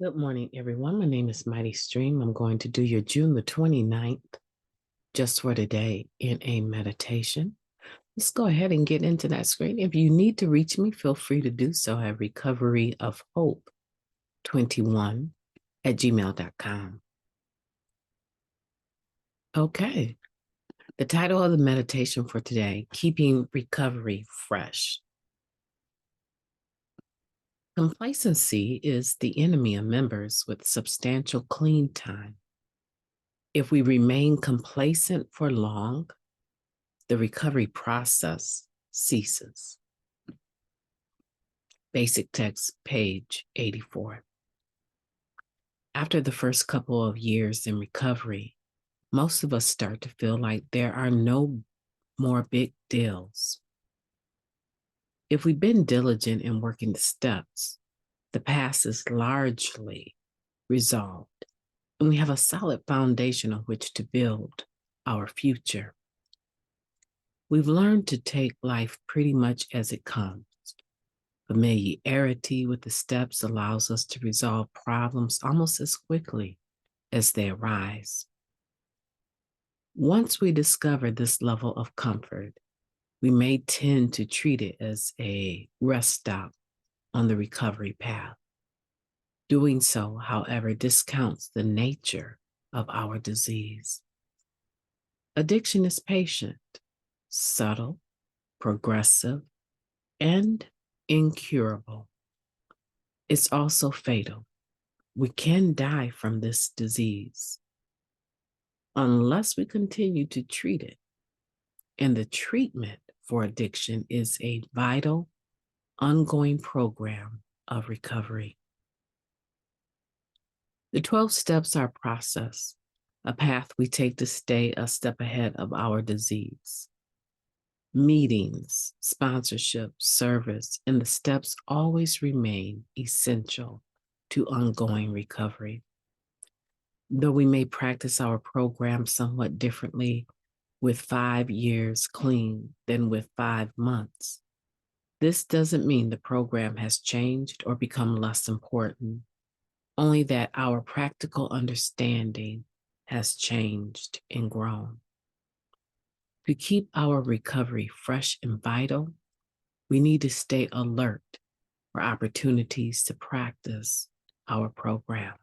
Good morning, everyone. My name is Mighty Stream. I'm going to do your June the 29th, just for today, in a meditation. Let's go ahead and get into that screen. If you need to reach me, feel free to do so at recoveryofhope21@gmail.com. Okay. The title of the meditation for today, Keeping Recovery Fresh. Complacency is the enemy of members with substantial clean time. If we remain complacent for long, the recovery process ceases. Basic text, page 84. After the first couple of years in recovery, most of us start to feel like there are no more big deals. If we've been diligent in working the steps, the past is largely resolved, and we have a solid foundation on which to build our future. We've learned to take life pretty much as it comes. Familiarity with the steps allows us to resolve problems almost as quickly as they arise. Once we discover this level of comfort, we may tend to treat it as a rest stop on the recovery path. Doing so, however, discounts the nature of our disease. Addiction is patient, subtle, progressive, and incurable. It's also fatal. We can die from this disease unless we continue to treat it. And the treatment for addiction is a vital, ongoing program of recovery. The 12 steps are a process, a path we take to stay a step ahead of our disease. Meetings, sponsorship, service, and the steps always remain essential to ongoing recovery. Though we may practice our program somewhat differently with 5 years clean than with 5 months, this doesn't mean the program has changed or become less important, only that our practical understanding has changed and grown. To keep our recovery fresh and vital, we need to stay alert for opportunities to practice our program.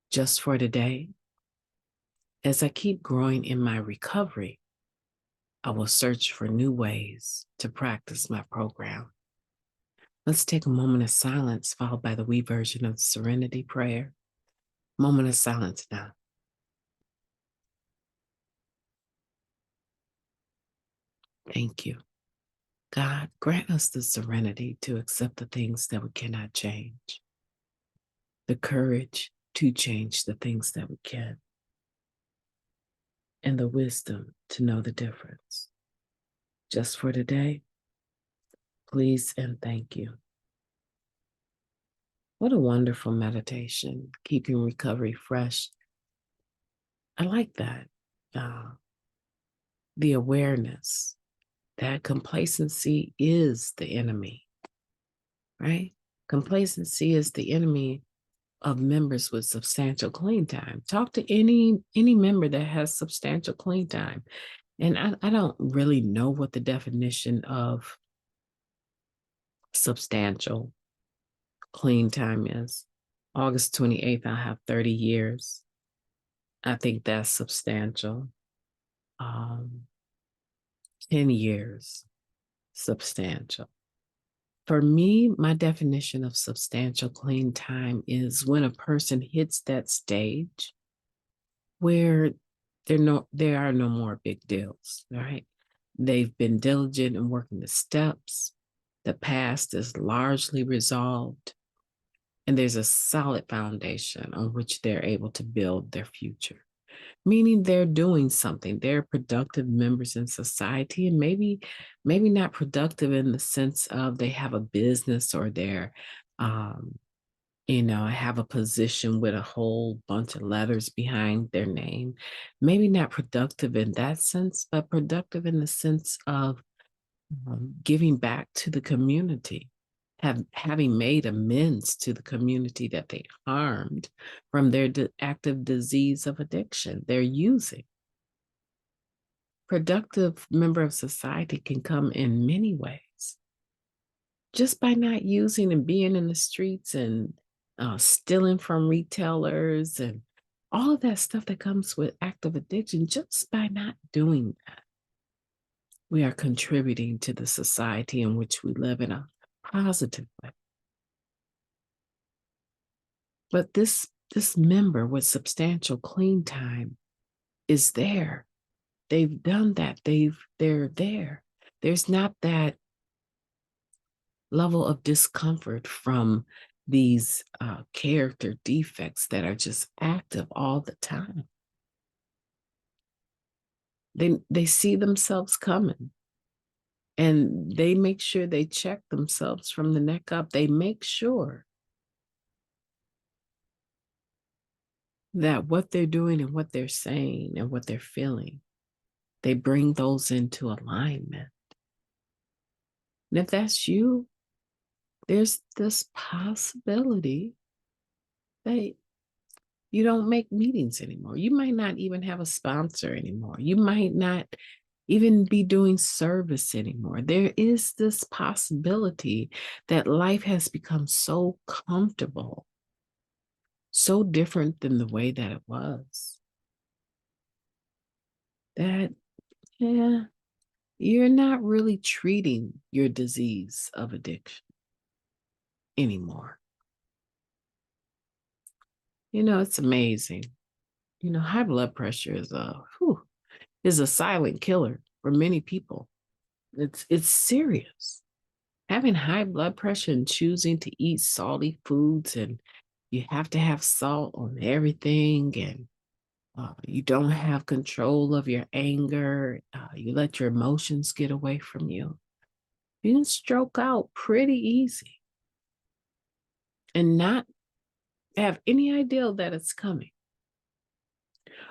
Just for today, as I keep growing in my recovery, I will search for new ways to practice my program. Let's take a moment of silence, followed by the wee version of the Serenity Prayer. Moment of silence now. Thank you. God, grant us the serenity to accept the things that we cannot change, the courage to change the things that we can, and the wisdom to know the difference. Just for today, please and thank you. What a wonderful meditation, keeping recovery fresh. I like that. The awareness that complacency is the enemy, right? Complacency is the enemy of members with substantial clean time. Talk to any member that has substantial clean time. And I don't really know what the definition of substantial clean time is. August 28th, I'll have 30 years. I think that's substantial. 10 years, substantial. For me, my definition of substantial clean time is when a person hits that stage where there are no more big deals, right? They've been diligent in working the steps. The past is largely resolved, and there's a solid foundation on which they're able to build their future. Meaning they're doing something. They're productive members in society, and maybe not productive in the sense of they have a business or they're have a position with a whole bunch of letters behind their name. Maybe not productive in that sense, but productive in the sense of giving back to the community. having made amends to the community that they harmed from their active disease of addiction they're using. Productive member of society can come in many ways. Just by not using and being in the streets and stealing from retailers and all of that stuff that comes with active addiction, just by not doing that, we are contributing to the society in which we live in a positive way. But this member with substantial clean time is there. They've done that. They're there. There's not that level of discomfort from these character defects that are just active all the time. They see themselves coming, and they make sure they check themselves from the neck up. They make sure that what they're doing and what they're saying and what they're feeling, they bring those into alignment. And if that's you, there's this possibility that you don't make meetings anymore. You might not even have a sponsor anymore. You might not even be doing service anymore. There is this possibility that life has become so comfortable, so different than the way that it was, that, yeah, you're not really treating your disease of addiction anymore. It's amazing. High blood pressure is a silent killer for many people. It's serious. Having high blood pressure and choosing to eat salty foods, and you have to have salt on everything, and you don't have control of your anger. You let your emotions get away from you. You can stroke out pretty easy and not have any idea that it's coming.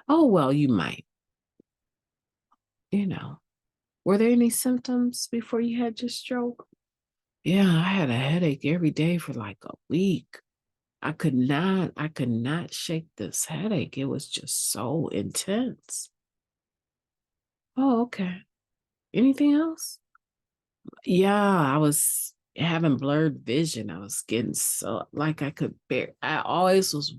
Oh, well, you might. Were there any symptoms before you had your stroke? Yeah, I had a headache every day for like a week. I could not shake this headache. It was just so intense. Oh, okay. Anything else? Yeah, I was having blurred vision. I was getting so like I could bear. I always was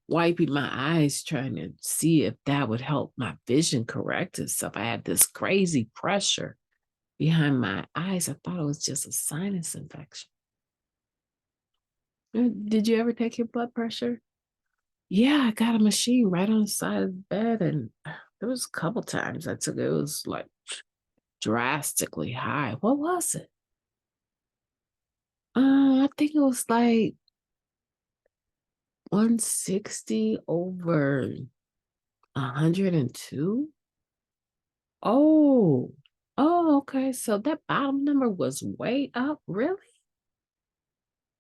wiping my eyes trying to see if that would help my vision correct itself. I had this crazy pressure behind my eyes. I thought it was just a sinus infection. Did you ever take your blood pressure? Yeah, I got a machine right on the side of the bed, and there was a couple times I took it. It was like drastically high. What was it? I think it was like 160 over 102. Oh, okay. So that bottom number was way up, really?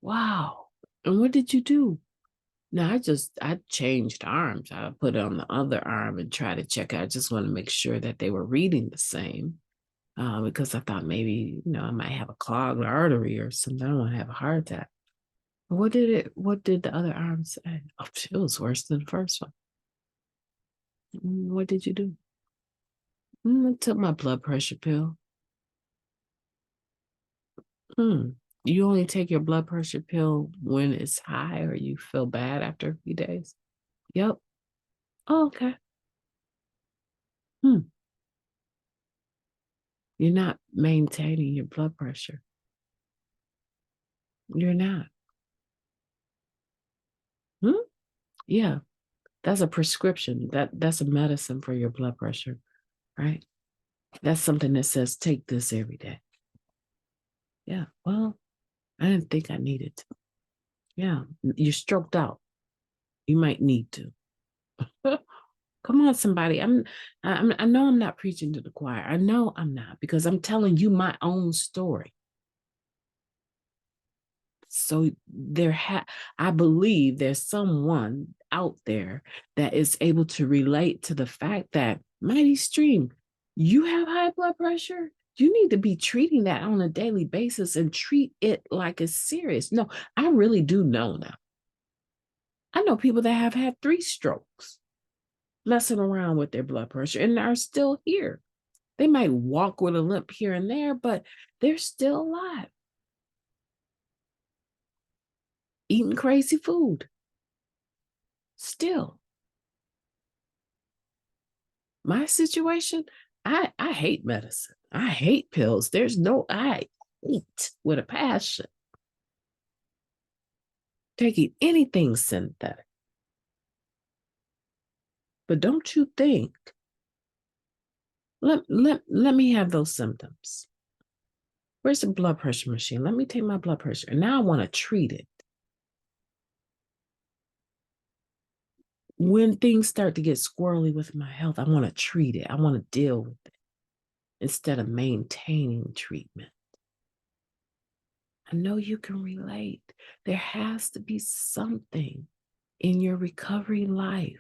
Wow. And what did you do? No, I changed arms. I put it on the other arm and try to check out. I just want to make sure that they were reading the same. Because I thought maybe, I might have a clogged artery or something. I don't want to have a heart attack. What did the other arm say? Oh, it was worse than the first one. What did you do? I took my blood pressure pill. Hmm. You only take your blood pressure pill when it's high or you feel bad after a few days? Yep. Oh, okay. Hmm. You're not maintaining your blood pressure. You're not. Hmm? Yeah. That's a prescription. That's a medicine for your blood pressure, right? That's something that says take this every day. Yeah. Well, I didn't think I needed to. Yeah. You're stroked out. You might need to. Come on, somebody. I know I'm not preaching to the choir. I know I'm not, because I'm telling you my own story. So I believe there's someone out there that is able to relate to the fact that, mighty stream, you have high blood pressure? You need to be treating that on a daily basis and treat it like it's serious. No, I really do know now. I know people that have had 3 strokes messing around with their blood pressure and are still here. They might walk with a limp here and there, but they're still alive. Eating crazy food. Still. My situation, I hate medicine. I hate pills. I hate with a passion taking anything synthetic. But don't you think, let me have those symptoms. Where's the blood pressure machine? Let me take my blood pressure. And now I want to treat it. When things start to get squirrely with my health, I want to treat it. I want to deal with it instead of maintaining treatment. I know you can relate. There has to be something in your recovery life,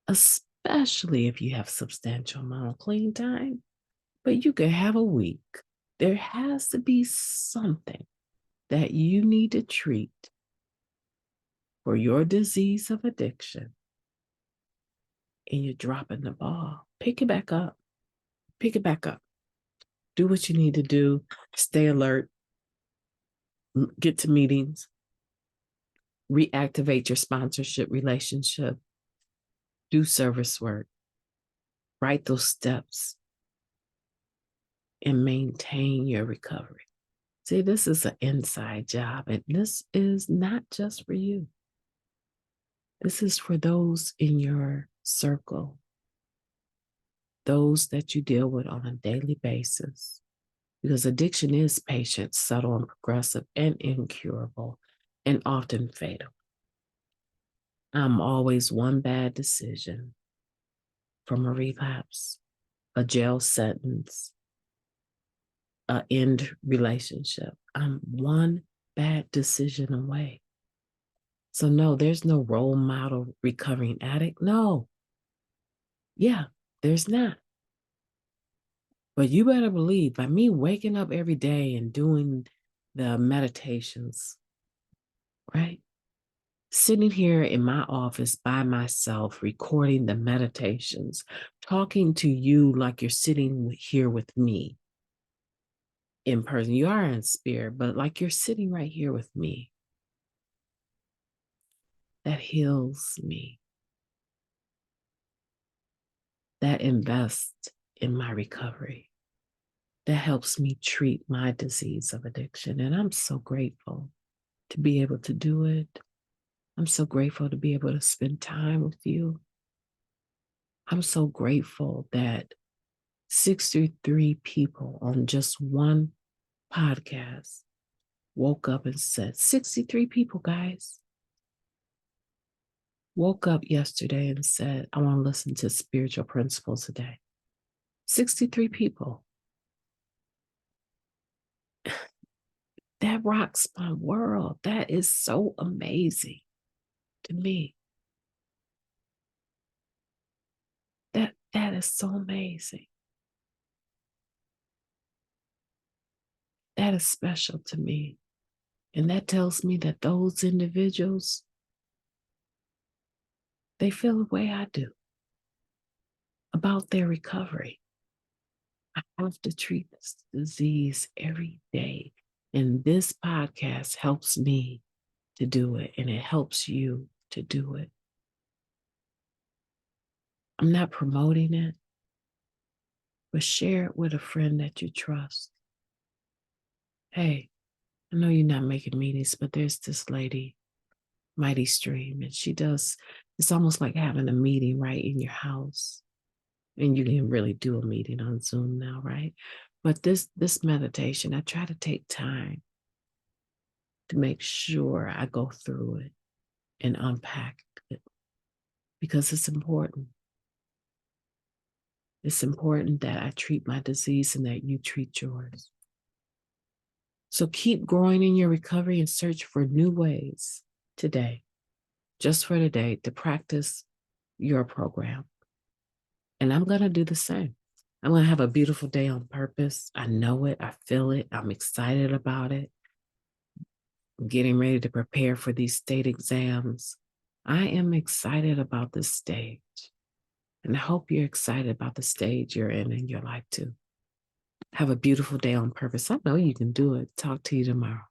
especially if you have substantial amount of clean time, but you can have a week. There has to be something that you need to treat for your disease of addiction, and you're dropping the ball. Pick it back up. Pick it back up. Do what you need to do. Stay alert. Get to meetings. Reactivate your sponsorship relationship. Do service work. Write those steps and maintain your recovery. See, this is an inside job, and this is not just for you. This is for those in your circle, those that you deal with on a daily basis, because addiction is patient, subtle, and progressive, and incurable, and often fatal. I'm always one bad decision from a relapse, a jail sentence, an end relationship. I'm one bad decision away. So no, there's no role model recovering addict. No. Yeah, there's not. But you better believe by me waking up every day and doing the meditations, right? Sitting here in my office by myself, recording the meditations, talking to you like you're sitting here with me in person. You are in spirit, but like you're sitting right here with me. That heals me. That invests in my recovery. That helps me treat my disease of addiction. And I'm so grateful to be able to do it. I'm so grateful to be able to spend time with you. I'm so grateful that 63 people on just one podcast woke up and said, 63 people, guys, woke up yesterday and said, I want to listen to spiritual principles today. 63 people. That rocks my world. That is so amazing to me. That is so amazing. That is special to me. And that tells me that those individuals, they feel the way I do about their recovery. I have to treat this disease every day. And this podcast helps me to do it, and it helps you to do it. I'm not promoting it, but share it with a friend that you trust. Hey, I know you're not making meetings, but there's this lady, Mighty Stream, and she does, it's almost like having a meeting right in your house. And you can really do a meeting on Zoom now, right? But this meditation, I try to take time to make sure I go through it and unpack it because it's important. It's important that I treat my disease and that you treat yours. So keep growing in your recovery and search for new ways today, just for today, to practice your program. And I'm going to do the same. I'm going to have a beautiful day on purpose. I know it. I feel it. I'm excited about it. I'm getting ready to prepare for these state exams. I am excited about this stage. And I hope you're excited about the stage you're in your life too. Have a beautiful day on purpose. I know you can do it. Talk to you tomorrow.